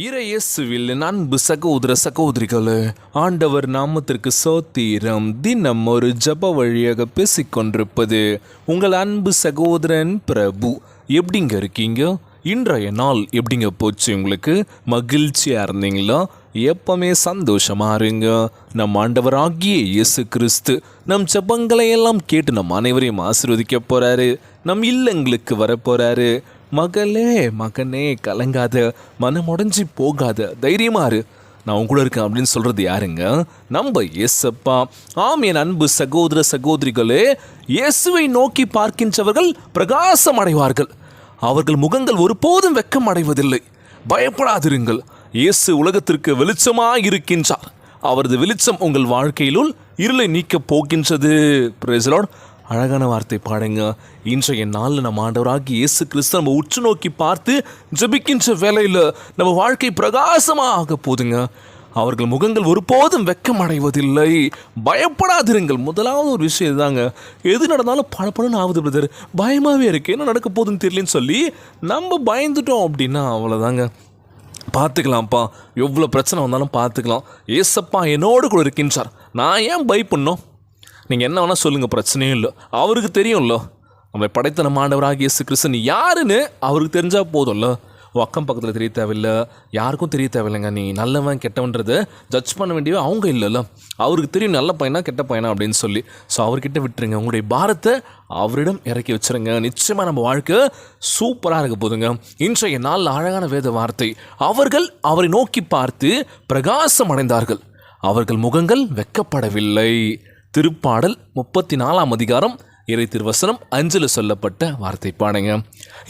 இறையேசுவில் அன்பு சகோதர சகோதரிகளே, ஆண்டவர் நாமத்திற்கு சோத்திரம். தினம் ஒரு ஜப வழியாக பேசிக்கொண்டிருப்பது உங்கள் அன்பு சகோதரன் பிரபு. எப்படிங்க இருக்கீங்க? இன்றைய நாள் எப்படிங்க போச்சு? உங்களுக்கு மகிழ்ச்சியாக இருந்தீங்களா? எப்பவுமே சந்தோஷமா இருங்க. நம் ஆண்டவராகிய இயேசு கிறிஸ்து நம் ஜபங்களை எல்லாம் கேட்டு நம் அனைவரையும் ஆசீர்வதிக்க போறாரு. நம் இல்லங்களுக்கு வரப்போறாரு. மகளே மகனே, கலங்காத, மனமுடைஞ்சி போகாத, தைரியமாறு, நான் உன் கூட இருக்கேன் அப்படின்னு சொல்கிறது யாருங்க? நம்ம இயேசப்பா. ஆம் என் அன்பு சகோதர சகோதரிகளே, இயேசுவை நோக்கி பார்க்கின்றவர்கள் பிரகாசம் அடைவார்கள். அவர்கள் முகங்கள் ஒருபோதும் வெட்கம் அடைவதில்லை. பயப்படாதிருங்கள். இயேசு உலகத்திற்கு வெளிச்சமாக இருக்கின்றார். அவரது வெளிச்சம் உங்கள் வாழ்க்கையிலுள் இருளை நீக்கப் போகின்றது. Praise the Lord. அழகான வார்த்தை பாடுங்க. இன்றைய நாளில் நம்ம ஆண்டவராகி இயேசு கிறிஸ்து நம்ம உற்று நோக்கி பார்த்து ஜெபிக்கின்ற வேளையில் நம்ம வாழ்க்கை பிரகாசமாக ஆக போதுங்க. அவர்கள் முகங்கள் ஒருபோதும் வெட்கம் அடைவதில்லை. பயப்படாதிருங்கள். முதலாவது ஒரு விஷயம் இதுதாங்க. எது நடந்தாலும் படப்படன்னு ஆகுது பிரதர், பயமாகவே இருக்குது, என்ன நடக்க போகுதுன்னு தெரியலன்னு சொல்லி நம்ம பயந்துட்டோம் அப்படின்னா அவ்வளோதாங்க. பார்த்துக்கலாம்ப்பா, எவ்வளோ பிரச்சனை வந்தாலும் பார்த்துக்கலாம். ஏசப்பா என்னோடு கூட இருக்கின்றார். நான் ஏன் பயப்படணும்? நீங்கள் என்ன வேணால் சொல்லுங்கள், பிரச்சனையும் இல்லை. அவருக்கு தெரியும்ல, நம்ம படைத்த நம்ம ஆண்டவராகிய இயேசு கிறிஸ்து யாருன்னு அவருக்கு தெரிஞ்சால் போதும்ல. அக்கம் பக்கத்தில் தெரிய தேவையில்லை, யாருக்கும் தெரிய தேவையில்லைங்க. நீ நல்லவன் கெட்டவன்றதை ஜட்ஜ் பண்ண வேண்டியது அவங்க இல்லைல்ல. அவருக்கு தெரியும் நல்ல பையனா கெட்ட பையனா அப்படின்னு சொல்லி. ஸோ அவர்கிட்ட விட்டுருங்க. உங்களுடைய பாரத்தை அவரிடம் இறக்கி வச்சுருங்க. நிச்சயமாக நம்ம வாழ்க்கை சூப்பராக இருக்க போதுங்க. இன்றைய நாள் அழகான வேத வார்த்தை. அவர்கள் அவரை நோக்கி பார்த்து பிரகாசம் அடைந்தார்கள். அவர்கள் முகங்கள் வெட்கப்படவில்லை. திருப்பாடல் 34 அதிகாரம் இறை திருவசனம் 5 சொல்லப்பட்ட வார்த்தை பாடுங்க.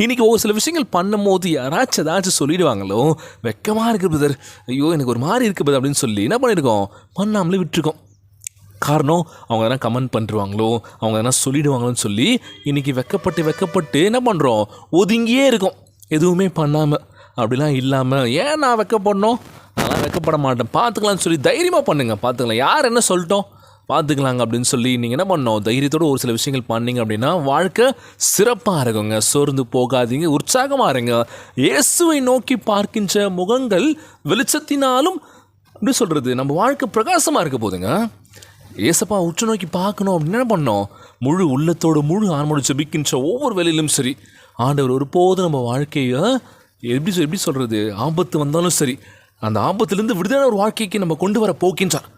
இன்றைக்கி ஒரு சில விஷயங்கள் பண்ணும்போது யாராச்சும் ஏதாச்சும் சொல்லிடுவாங்களோ, வெக்கமாக இருக்குது பிரதர், ஐயோ எனக்கு ஒரு மாதிரி இருக்குது பிரதர் அப்படின்னு சொல்லி என்ன பண்ணியிருக்கோம்? பண்ணாமலே விட்டுருக்கோம். காரணம், அவங்க எதனா கமெண்ட் பண்ணிடுவாங்களோ, அவங்க எதனா சொல்லிடுவாங்களோன்னு சொல்லி இன்றைக்கி வெக்கப்பட்டு என்ன பண்ணுறோம்? ஒதுங்கியே இருக்கோம், எதுவுமே பண்ணாமல். அப்படிலாம் இல்லாமல், ஏன் நான் வெக்கப்படணும்? நான் வெக்கப்பட மாட்டேன், பார்த்துக்கலான்னு சொல்லி தைரியமாக பண்ணுங்கள். பார்த்துக்கலாம், யார் என்ன சொல்லிட்டோம், பார்த்துக்கலாங்க அப்படின்னு சொல்லி நீங்கள் என்ன பண்ணோம்? தைரியத்தோடு ஒரு சில விஷயங்கள் பண்ணிங்க அப்படின்னா வாழ்க்கை சிறப்பாக இருக்குங்க. சோர்ந்து போகாதீங்க, உற்சாகமாக இருங்க. இயேசுவை நோக்கி பார்க்கின்ற முகங்கள் வெளிச்சத்தினாலும் அப்படி சொல்கிறது நம்ம வாழ்க்கை பிரகாசமாக இருக்க போதுங்க. ஏசப்பா உற்று நோக்கி பார்க்கணும் அப்படின்னு என்ன பண்ணோம்? முழு உள்ளத்தோடு முழு ஆன்மோடு ஜெபிக்கின்ற ஒவ்வொரு வேலையிலும் சரி, ஆண்டவர் ஒருபோது நம்ம வாழ்க்கையை எப்படி சொல்கிறது, ஆபத்து வந்தாலும் சரி, அந்த ஆபத்துலேருந்து விடுதலான ஒரு வாழ்க்கைக்கு நம்ம கொண்டு வர போக்கின்றார்.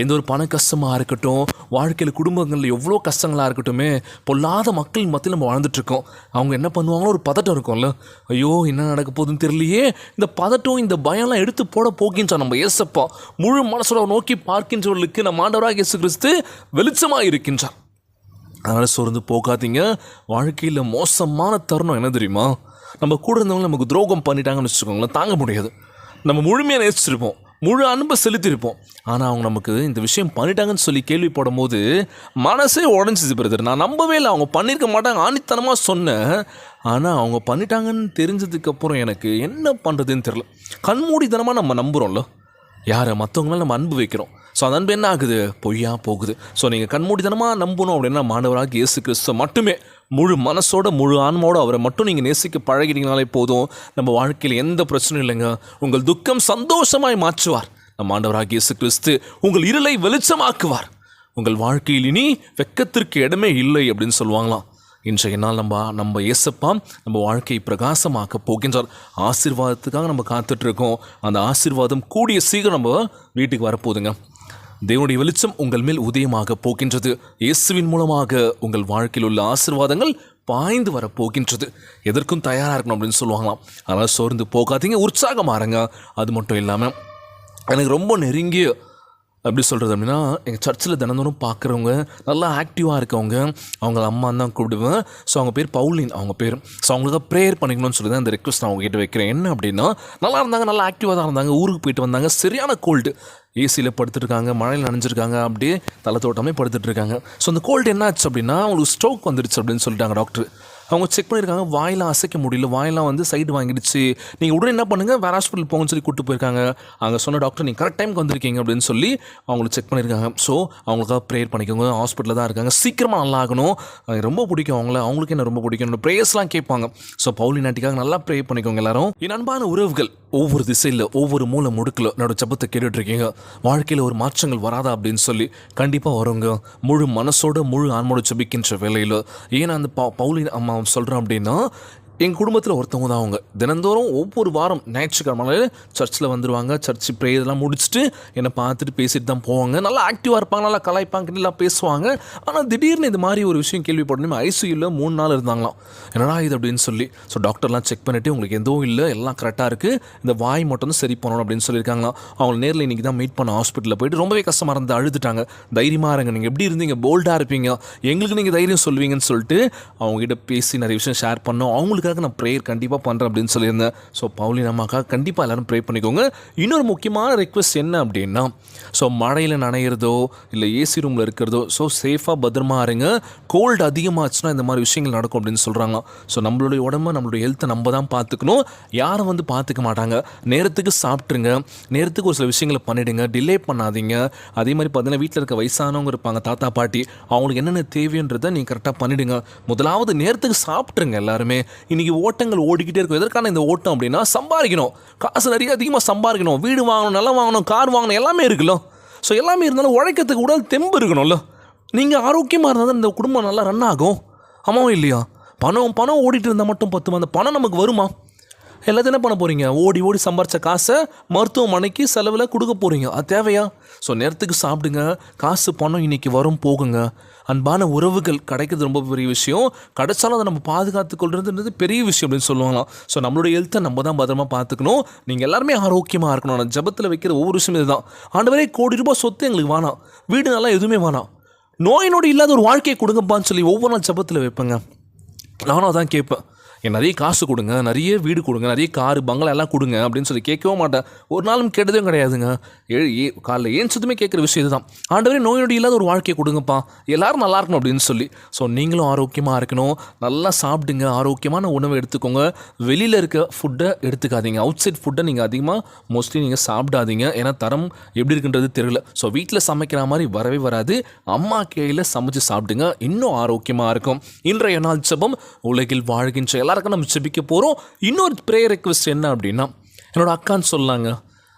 எந்த ஒரு பண கஷ்டமாக இருக்கட்டும், வாழ்க்கையில் குடும்பங்களில் எவ்வளோ கஷ்டங்களாக இருக்கட்டுமே, பொல்லாத மக்கள் மத்தியில் நம்ம வாழ்ந்துட்டுருக்கோம். அவங்க என்ன பண்ணுவாங்களோ ஒரு பதட்டம் இருக்கும்ல, ஐயோ என்ன நடக்க போகுதுன்னு தெரியலையே. இந்த பதட்டம், இந்த பயம்லாம் எடுத்து போட போகின்றார் நம்ம ஏசப்பா. முழு மனசோட நோக்கி பார்க்கின்றவர்களுக்கு நம்ம ஆண்டவராகிய இயேசு கிறிஸ்து வெளிச்சமாக இருக்கின்றார். அதனால் சோர்ந்து போகாதீங்க. வாழ்க்கையில் மோசமான தருணம் என்ன தெரியுமா? நம்ம கூட இருந்தவங்க நமக்கு துரோகம் பண்ணிட்டாங்கன்னு வச்சுக்கோங்களேன், தாங்க முடியாது. நம்ம முழுமையாக நேசிச்சிருப்போம், முழு அன்பை செலுத்தியிருப்போம். ஆனால் அவங்க நமக்கு இந்த விஷயம் பண்ணிட்டாங்கன்னு சொல்லி கேள்விப்படும் போது மனசே உடஞ்சிது பிரதர். நான் நம்பவே இல்லை, அவங்க பண்ணியிருக்க மாட்டாங்க ஆணித்தனமாக சொன்னேன். ஆனால் அவங்க பண்ணிட்டாங்கன்னு தெரிஞ்சதுக்கப்புறம் எனக்கு என்ன பண்ணுறதுன்னு தெரில. கண்மூடித்தனமாக நம்ம நம்புகிறோம்ல யாரை, மற்றவங்களாம் நம்ம அன்பு வைக்கிறோம். ஸோ அந்த அன்பு என்ன ஆகுது? பொய்யா போகுது. ஸோ நீங்கள் கண்மூடித்தனமாக நம்பணும் அப்படின்னா மாண்டவராக இயேசு கிறிஸ்து மட்டுமே முழு மனசோட முழு ஆன்மாவோட அவரை மட்டும் நீங்கள் நேசிக்க பழகிட்டீங்கனாலே போதும். நம்ம வாழ்க்கையில் எந்த பிரச்சனையும் இல்லைங்க. உங்கள் துக்கம் சந்தோஷமாய் மாற்றுவார் நம்ம ஆண்டவராகிய இயேசு கிறிஸ்து. உங்கள் இருளை வெளிச்சமாக்குவார். உங்கள் வாழ்க்கையில் இனி வெட்கத்திற்கு இடமே இல்லை அப்படின்னு சொல்லுவாங்களாம். இன்றைய நாள் நம்ம இயேசப்பா நம்ம வாழ்க்கையை பிரகாசமாக்க போகின்றார். ஆசீர்வாதத்துக்காக நம்ம காத்துட்ருக்கோம். அந்த ஆசீர்வாதம் கூடிய சீக்கிரம் நம்ம வீட்டுக்கு வரப்போகுதுங்க. தேவனுடைய வெளிச்சம் உங்கள் மேல் உதயமாக போகின்றது. இயேசுவின் மூலமாக உங்கள் வாழ்க்கையில் உள்ள ஆசீர்வாதங்கள் பாய்ந்து வர போகின்றது. எதற்கும் தயாராக இருக்கணும் அப்படின்னு சொல்லுவாங்களாம். அதனால் சோர்ந்து போகாதீங்க, உற்சாகமாக இருங்க. அது மட்டும் இல்லாமல் எனக்கு ரொம்ப நெருங்கிய எப்படி சொல்கிறது அப்படின்னா, எங்கள் சர்ச்சில் தினந்தோறும் பார்க்குறவங்க நல்லா ஆக்டிவாக இருக்கவங்க, அவங்கள அம்மான்னு தான் கூப்பிடுவேன். ஸோ அவங்க பேர் பவுலின், அவங்க பேர். ஸோ அவங்களுக்காக ப்ரேயர் பண்ணிக்கணும்னு சொல்லி தான் இந்த ரெக்வஸ்ட் நான் அவங்ககிட்ட வைக்கிறேன். என்ன அப்படின்னா, நல்லா இருந்தாங்க, நல்லா ஆக்டிவாக தான் இருந்தாங்க. ஊருக்கு போயிட்டு வந்தாங்க, சரியான கோல்டு, ஏசியில் படுத்துட்ருக்காங்க, மழையில் நனைஞ்சிருக்காங்க, அப்படியே தலை தோட்டமே படுத்துட்ருக்காங்க. ஸோ அந்த கோல்டு என்ன ஆச்சு அப்படின்னா, அவங்களுக்கு ஸ்ட்ரோக் வந்துடுச்சு அப்படின்னு சொல்லிட்டாங்க டாக்டர். அவங்க செக் பண்ணியிருக்காங்க, வாயெல்லாம் அசைக்க முடியல, வாயெல்லாம் வந்து சைடு வாங்கிடுச்சு, நீங்கள் உடனே என்ன பண்ணுங்கள் வேறு ஹாஸ்பிட்டல் போங்கன்னு சொல்லி கூப்பிட்டு போயிருக்காங்க. அங்கே சொன்ன டாக்டர் நீங்கள் கரெக்ட் டைமுக்கு வந்திருக்கீங்க அப்படின்னு சொல்லி அவங்களுக்கு செக் பண்ணியிருக்காங்க. ஸோ அவங்களுக்காக ப்ரேயர் பண்ணிக்கோங்க. ஹாஸ்பிட்டலில் தான் இருக்காங்க, சீக்கிரமாக நல்லா ஆகணும். ரொம்ப பிடிக்கும் அவங்களுக்கு என்ன ரொம்ப பிடிக்கும், ப்ரேயர்ஸ்லாம் கேட்பாங்க. ஸோ பவுலின் ஆண்டிக்காக நல்லா ப்ரே பண்ணிக்கோங்க எல்லாரும். என் அன்பான உறவுகள், ஒவ்வொரு திசையில் ஒவ்வொரு மூலை முடுக்கில் என்னோட ஜபத்தை கேட்டுட்ருக்கீங்க. வாழ்க்கையில் ஒரு மாற்றங்கள் வராதா அப்படின்னு சொல்லி கண்டிப்பாக வருங்க. முழு மனசோட முழு ஆன்மோட ஜபிக்கின்ற வேலையில். ஏன்னா அந்த பவுலின் அம்மா சொல்கிறேன் அப்படின்னா, எங்கள் குடும்பத்தில் ஒருத்தவங்க தான் அவங்க. தினந்தோறும் ஒவ்வொரு வாரம் ஞாயிற்றுக்கிழமை சர்ச்சில் வந்துடுவாங்க. சர்ச் ப்ரேயர்லாம் முடிச்சுட்டு என்னை பார்த்துட்டு பேசிட்டு தான் போவாங்க. நல்லா ஆக்டிவாக இருப்பாங்க, நல்லா கலாய்ப்பாங்க, நல்லா பேசுவாங்க. ஆனால் திடீர்னு இது மாதிரி ஒரு விஷயம் கேள்விப்படணுமே, ஐசியூவில் 3 நாள் இருந்தாங்களாம். என்னடா இது அப்படின்னு சொல்லி ஸோ டாக்டர்லாம் செக் பண்ணிவிட்டு உங்களுக்கு எதுவும் இல்லை, எல்லாம் கரெக்டாக இருக்குது, இந்த வாய் மட்டும் தான் சரி பண்ணணும் அப்படின்னு சொல்லியிருக்காங்களாம். அவங்க நேரில் இன்றைக்கி தான் மீட் பண்ண ஹாஸ்பிட்டலில் போய்ட்டு ரொம்பவே கஷ்டமாக இருந்து அழுதுட்டாங்க. தைரியமாக இருங்க, நீங்கள் எப்படி இருந்தீங்க, போல்டாக இருப்பீங்க, எங்களுக்கு நீங்கள் தைரியம் சொல்வீங்கன்னு சொல்லிட்டு அவங்ககிட்ட பேசி நிறைய விஷயம் ஷேர் பண்ணோம். அவங்களுக்காக நான் ப்ரேயர் கண்டிப்பாக பண்ணுறேன் அப்படின்னு சொல்லியிருந்தேன். ஸோ பவுலின் அம்மாக்காக கண்டிப்பாக எல்லோரும் ப்ரே பண்ணிக்கோங்க. இன்னொரு முக்கியமான ரெக்வெஸ்ட் என்ன அப்படின்னா, ஸோ மழையில் நனையிறதோ இல்லை ஏசி ரூமில் இருக்கிறதோ, ஸோ சேஃபாக பத்திரமா இருங்க. கோல்டு அதிகமாச்சுன்னா இந்த மாதிரி விஷயங்கள் நடக்கும் அப்படின்னு சொல்கிறாங்க. ஸோ நம்மளுடைய உடம்பு நம்மளுடைய ஹெல்த்தை நம்ம தான் பார்த்துக்கணும், யாரும் வந்து பார்த்துக்க மாட்டாங்க. நேரத்துக்கு சாப்பிட்ருங்க, நேரத்துக்கு ஒரு சில விஷயங்களை பண்ணிவிடுங்க, டிலே பண்ணாதீங்க. அதே மாதிரி பார்த்தீங்கன்னா வீட்டில் இருக்க வயசானவங்க இருப்பாங்க, தாத்தா பாட்டி, அவங்களுக்கு என்னென்ன தேவைன்றதை நீங்கள் கரெக்டாக பண்ணிவிடுங்க. முதலாவது நேரத்துக்கு சாப்பிட்ருங்க. எல்லாருமே இன்றைக்கி ஓட்டங்கள் ஓடிக்கிட்டே இருக்கும். எதற்கான இந்த ஓட்டம் அப்படின்னா, சம்பாதிக்கணும், காசு நிறைய அதிகமாக சம்பாதிக்கணும், வீடு வாங்கணும், நிலம் வாங்கணும், கார் வாங்கணும், எல்லாமே இருக்குல்ல. ஸோ எல்லாமே இருந்தாலும் உழைக்கிறதுக்கு உடல் தெம்பு இருக்கணும்ல. நீங்கள் ஆரோக்கியமாக இருந்தால் தான் இந்த குடும்பம் நல்லா ரன் ஆகும். ஆமாவும் இல்லையா? பணம் ஓடிட்டு இருந்தால் மட்டும் பத்துமா? அந்த பணம் நமக்கு வருமா? எல்லாத்தையும் என்ன பண்ண போகிறீங்க? ஓடி சம்பாரித்த காசை மருத்துவமனைக்கு செலவில் கொடுக்க போகிறீங்க. அது தேவையா? ஸோ நேரத்துக்கு சாப்பிடுங்க. காசு பணம் இன்றைக்கி வரும் போகுங்க. அன்பான உறவுகள் கிடைக்கிறது ரொம்ப பெரிய விஷயம். கிடைச்சாலும் அதை நம்ம பாதுகாத்து கொள்றதுன்றது பெரிய விஷயம் அப்படின்னு சொல்லுவாங்களாம். ஸோ நம்மளுடைய ஹெல்த்தை நம்ம தான் பத்திரமா பார்த்துக்கணும். நீங்கள் எல்லாருமே ஆரோக்கியமாக இருக்கணும். நான் ஜபத்தில் வைக்கிற ஒவ்வொரு விஷயம் இதுதான். ஆண்டவரே, கோடி ரூபாய் சொத்து எங்களுக்கு வேணாம், வீடு நல்லா எதுவுமே வேணாம், நோய் நொடி இல்லாத ஒரு வாழ்க்கையை கொடுங்கப்பான்னு சொல்லி ஒவ்வொரு நாள் ஜபத்தில் வைப்பேங்க. நானும் அதான் கேட்பேன். நிறைய காசு கொடுங்க, நிறைய வீடு கொடுங்க, நிறைய காரு பங்களா எல்லாம் கொடுங்க அப்படின்னு சொல்லி கேட்கவும் மாட்டேன். ஒரு நாளும் கேட்டதும் கிடையாதுங்க. காலைல ஏன்ச்சதுமே கேட்குற விஷயம் இதுதான். ஆண்டவரே, நோய் நொடி இல்லாத ஒரு வாழ்க்கையை கொடுங்கப்பா, எல்லோரும் நல்லா இருக்கணும் அப்படின்னு சொல்லி. ஸோ நீங்களும் ஆரோக்கியமாக இருக்கணும், நல்லா சாப்பிடுங்க, ஆரோக்கியமான உணவை எடுத்துக்கோங்க. வெளியில் இருக்க ஃபுட்டை எடுத்துக்காதீங்க. அவுட் சைட் ஃபுட்டை நீங்கள் அதிகமாக மோஸ்ட்லி நீங்கள் சாப்பிடாதீங்க. ஏன்னா தரம் எப்படி இருக்குன்றது தெரியல. ஸோ வீட்டில் சமைக்கிற மாதிரி வரவே வராது. அம்மா கையில் சமைச்சு சாப்பிடுங்க, இன்னும் ஆரோக்கியமாக இருக்கும். இன்றைய நாள் ஜெபம் உலகில் வாழ்கின்ற எல்லாருக்கும் நம்ம ஜெபிக்க போகிறோம். இன்னொரு ப்ரேயர் ரெக்வெஸ்ட் என்ன அப்படின்னா, என்னோட அக்கான்னு சொல்லாங்க,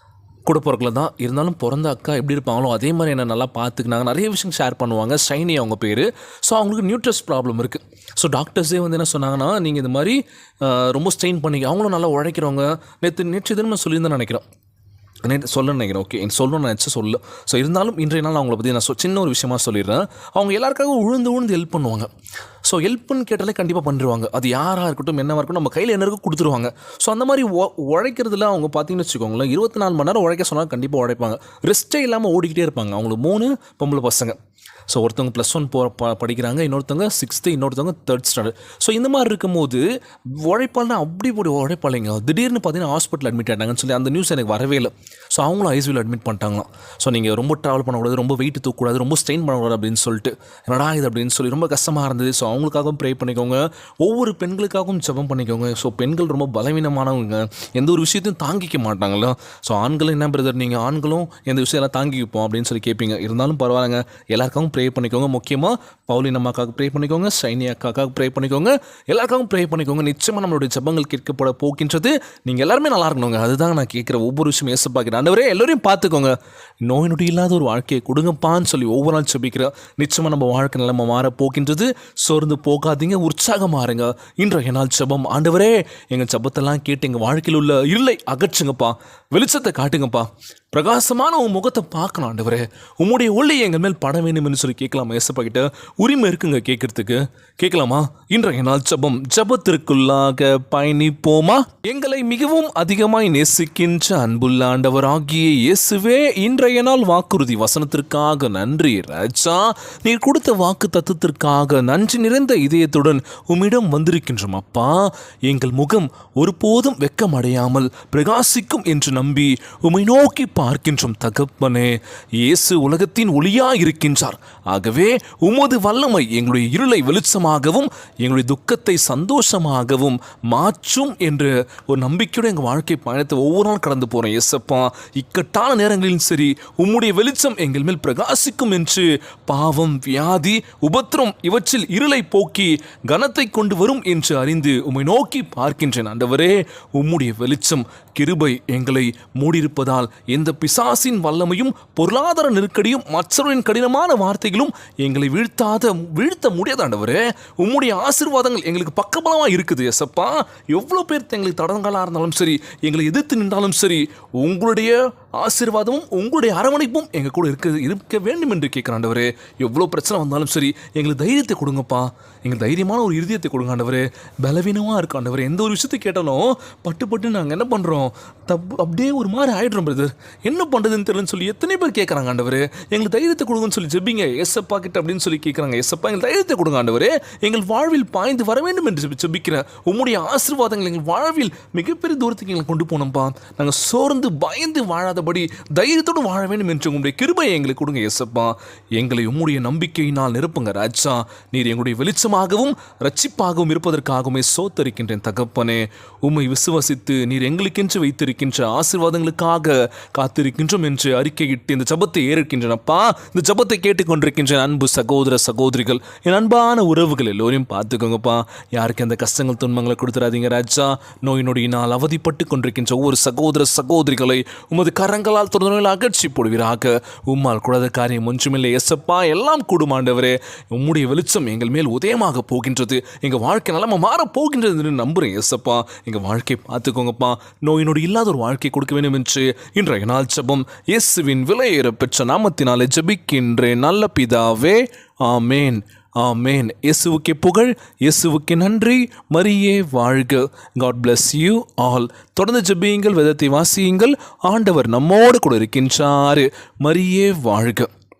கூட பிறக்கல தான் இருந்தாலும் பிறந்த அக்கா எப்படி இருப்பாங்களோ அதே மாதிரி என்ன நல்லா பார்த்துக்கினாங்க. நிறைய விஷயம் ஷேர் பண்ணுவாங்க. ஷைனி அவங்க பேர். ஸோ அவங்களுக்கு நியூட்ரஸ் ப்ராப்ளம் இருக்குது. ஸோ டாக்டர்ஸே வந்து என்ன சொன்னாங்கன்னா, நீங்கள் இந்த மாதிரி ரொம்ப ஸ்ட்ரெயின் பண்ணிக்க, அவங்களும் நல்லா உழைக்கிறவங்க. நேற்று தினமும் சொல்லியிருந்தேன் நினைக்கிறேன், நினைக்கிறேன். ஓகே, சொல்லணும்னு நினச்சி சொல்ல. ஸோ இருந்தாலும் இன்றைய நாள் அவங்கள பற்றி நான் சின்ன ஒரு விஷயமா சொல்லிடுறேன். அவங்க எல்லாருக்காகவும் உழுந்து ஹெல்ப் பண்ணுவாங்க. ஸோ ஹெல்ப்னு கேட்டாலே கண்டிப்பாக பண்ணிடுவாங்க. அது யாராக இருக்கட்டும், என்னவாக இருக்கட்டும், நம்ம கையில் என்ன இருக்கோ கொடுத்துருவாங்க. ஸோ அந்த மாதிரி உழைக்கிறதுல அவங்க பார்த்தீங்கன்னு வச்சுக்கோங்களேன், 24 மணி நேரம் உழைக்க சொன்னால் கண்டிப்பாக உழைப்பாங்க. ரெஸ்ட்டே இல்லாமல் ஓடிக்கிட்டே இருப்பாங்க. அவங்களுக்கு 3 பொம்பளை பசங்க. ஸோ ஒருத்தவங்க +1 படிக்கிறாங்க, இன்னொருத்தவங்க 6th, இன்னொருத்தவங்க 3rd ஸ்டாண்டர்ட். ஸோ இந்த மாதிரி இருக்கும்போது உழைப்பாள்னா அப்படி போய் உழைப்பாளிங்க. திடீர்னு பார்த்தீங்கன்னா ஹாஸ்பிட்டல் அட்மிட் ஆகிட்டாங்கன்னு சொல்லி அந்த நியூஸ் எனக்கு வரவே இல்லை. ஸோ அவங்களும் ஐசியூவில் அட்மிட் பண்ணிட்டாங்களாம். ஸோ நீங்கள் ரொம்ப ட்ராவல் பண்ணக்கூடாது, ரொம்ப வெயிட் தூக்கக்கூடாது, ரொம்ப ஸ்ட்ரெயின் பண்ணக்கூடாது அப்படின்னு சொல்லிட்டு, என்னடா இது அப்படின்னு சொல்லி ரொம்ப கஷ்டமாக இருந்தது. ஸோ அவங்களுக்காகவும் ப்ரே பண்ணிக்கோங்க. ஒவ்வொரு பெண்களுக்காகவும் ஜெபம் பண்ணிக்கோங்க. ஸோ பெண்கள் ரொம்ப பலவீனமானவங்க, எந்த ஒரு விஷயத்தையும் தாங்கிக்க மாட்டாங்களோ. ஸோ ஆண்களும் என்ன பிரதர், நீங்கள் ஆண்களும் எந்த விஷயம்லாம் தாங்கிப்போம் அப்படின்னு சொல்லி கேட்பீங்க. இருந்தாலும் பரவாயில்லைங்க, எல்லாருக்காகவும் ப்ரே பண்ணிக்கோங்க. முக்கியமாக பவுலின் அம்மாக்காக ப்ரே பண்ணிக்கோங்க, ஷைனி அக்காக்காக ப்ரே பண்ணிக்கோங்க, எல்லாருக்காகவும் ப்ரே பண்ணிக்கோங்க. நிச்சயமாக நம்மளுடைய ஜெபங்கள் கேட்கப்பட போகின்றது. நீங்கள் எல்லாருமே நல்லா இருக்கணுங்க. அதுதான் நான் கேட்குற ஒவ்வொரு விஷயம் ஏசு பார்க்குறேன். ஆண்டவரே, எல்லோரையும் பார்த்துக்கோங்க, நோய் நொடி இல்லாத ஒரு வாழ்க்கையை கொடுங்கப்பான்னு சொல்லி ஒவ்வொரு நாள் ஜெபிக்கிறேன். நிச்சயமாக நம்ம வாழ்க்கை நிலைமை மாற போகின்றது. சோர்ந்து போகாதீங்க, உற்சாகமாக இருங்க. இன்றைய நாள் ஜெபம், ஆண்டவரே எங்கள் ஜெபத்தெல்லாம் கேட்டு எங்கள் வாழ்க்கையில் உள்ள இருளை அகற்றுங்கப்பா, வெளிச்சத்தை காட்டுங்கப்பா, பிரகாசமான உன் முகத்தை பார்க்கணும் ஆண்டவரே, உம்முடைய ஒளி எங்கள் மேல் பட வேண்டும் என்று சொல்லி கேட்கலாமா? ஏசப்பா கிட்ட உரிமை இருக்குங்க கேட்கறதுக்கு. கேட்கலாமா? இன்றைய நாள் ஜெபம், ஜெபத்திற்குள்ளாக பயணிப்போமா? எங்களை மிகவும் அதிகமாய் நேசிக்கின்ற அன்புள்ள ஆண்டவராகிய இயேசுவே, இன்றைய நாள் வாக்குறுதி வசனத்திற்காக நன்றி ராஜா. நீர் கொடுத்த வாக்கு தத்துவத்திற்காக நன்றி நிறைந்த இதயத்துடன் உம்மிடம் வந்திருக்கின்றோம் அப்பா. எங்கள் முகம் ஒருபோதும் வெக்கமடையாமல் பிரகாசிக்கும் என்று நம்பி உம்மை நோக்கி பார்க்கின்றோம் தகப்பனே. இயேசு உலகத்தின் ஒளியாய் இருக்கின்றார். ஆகவே உமது வல்லமை எங்களுடைய இருளை வெளிச்சமாகவும் எங்களுடைய துக்கத்தை சந்தோஷமாகவும் மாற்றும் என்ற ஒரு நம்பிக்கையோட எங்கள் வாழ்க்கை பயணத்தை ஒவ்வொரு நாள் கடந்து போகிறோம். இயேசப்பா, இக்கட்டான நேரங்களிலும் சரி உம்முடைய வெளிச்சம் எங்கள் மேல் பிரகாசிக்கும் என்று பாவம், வியாதி, உபத்திரம் இவற்றில் இருளை போக்கி கனத்தை கொண்டு வரும் என்று அறிந்து உம்மை நோக்கி பார்க்கின்றேன். ஆண்டவரே, உம்முடைய வெளிச்சம் கிருபை எங்களை மூடியிருப்பதால் எந்த பிசாசின் வல்லமையும் பொருளாதார நெருக்கடியும் மற்றவரின் கடினமான வார்த்தைகளும் எங்களை வீழ்த்த முடியாது. ஆண்டவரே, உம்முடைய ஆசீர்வாதங்கள் எங்களுக்கு பக்கபலமாக இருக்குது. எசப்பா, எவ்வளோ பேர் எங்களுக்கு தடங்களாக இருந்தாலும் சரி, எங்களை எதிர்த்து நின்றாலும் சரி, உங்களுடைய ஆசீர்வாதமும் உங்களுடைய அரவணைப்பும் எங்கள் கூட இருக்க வேண்டும் என்று கேட்குற ஆண்டவரே. எவ்வளோ பிரச்சனை வந்தாலும் சரி எங்களுக்கு தைரியத்தை கொடுங்கப்பா. எங்களுக்கு தைரியமான ஒரு இருதயத்தை கொடுங்க ஆண்டவரே. பலவீனமாக இருக்க ஆண்டவரே. எந்த ஒரு விஷயத்தை கேட்டாலும் பட்டு நாங்கள் என்ன பண்ணுறோம், அப்படியே ஒரு மாதிரி ஆயிடுறோம் பிரதர். என்ன பண்ணுறதுன்னு தெரியலன்னு சொல்லி எத்தனை பேர் கேட்குறாங்க ஆண்டவரே. எங்களுக்கு தைரியத்தை கொடுங்கன்னு சொல்லி ஜெபிங்க ஏசப்பா கிட்ட அப்படின்னு சொல்லி கேட்குறாங்க. ஏசப்பா, எங்களுக்கு தைரியத்தை கொடுங்க ஆண்டவரே. எங்கள் வாழ்வில் பாய்ந்து வர வேண்டும் என்று ஜெபிக்கிறேன். உம்முடைய ஆசீர்வாதங்கள் எங்கள் வாழ்வில் மிகப்பெரிய தூரத்துக்கு எங்களை கொண்டு போனோம்ப்பா. நாங்கள் சோர்ந்து பயந்து வாழாதபடி தைரியத்தோடு வாழ வேண்டும் என்று உங்களுடைய கிருபையை எங்களுக்கு கொடுங்க ஏசப்பா. எங்களை உம்முடைய நம்பிக்கையினால் நிரப்புங்க ராஜா. நீர் எங்களுடைய வெளிச்சமாகவும் ரட்சிப்பாகவும் இருப்பதற்காகவுமே சோத்தரிக்கின்றேன் தகப்பனே. உம்மை விசுவசித்து நீர் எங்களுக்கென்று வைத்திருக்கின்ற ஆசீர்வாதங்களுக்காக காத்திருக்கின்றோம் என்று அறிக்கையிட்டு இந்த ஜபத்தை ஏற்கின்றனப்பா. இந்த ஜபத்தை கேட்டுக்கொண்டிருக்கின்ற அன்பு சகோதர சகோதரிகள், என் அன்பான உறவுகள் எல்லோரையும் பார்த்துக்கோங்கப்பா. யாருக்கு அந்த கஷ்டங்கள் துன்பங்களை கொடுத்துடாதீங்க ராஜா. நோய் நொடியினால் அவதிப்பட்டு கொண்டிருக்கின்ற ஒவ்வொரு சகோதர சகோதரிகளை உமது கரங்களால் தொடர்ந்து அகற்றி போடுவீராக. உம்மால் கூடாத காரியம் ஒன்றுமில்லை எசப்பா. எல்லாம் கூடும் ஆண்டவரே. உம்முடைய வெளிச்சம் எங்கள் மேல் உதயமாக போகின்றது. எங்கள் வாழ்க்கை நலமா மாறப் போகின்றது என்று நம்புகிறேன் எசப்பா. எங்கள் வாழ்க்கை பார்த்துக்கோங்கப்பா. நோயினோடு இல்லாத ஒரு வாழ்க்கை கொடுக்க வேண்டும் என்று இன்றைய நாள் ஜெபம் இயேசுவின் விலையேற பெற்ற நாமத்தினாலே ஜெபிக்கின்றேன் நல்ல பிதாவே. ஆமேன், ஆமேன். இயேசுவுக்கே புகழ், இயேசுவுக்கே நன்றி. மரியே வாழ்க. God bless you all. தொடர்ந்து ஜெபியுங்கள், வேதத்தை வாசியுங்கள். ஆண்டவர் நம்மோடு கூட இருக்கின்றார். மரியே வாழ்க.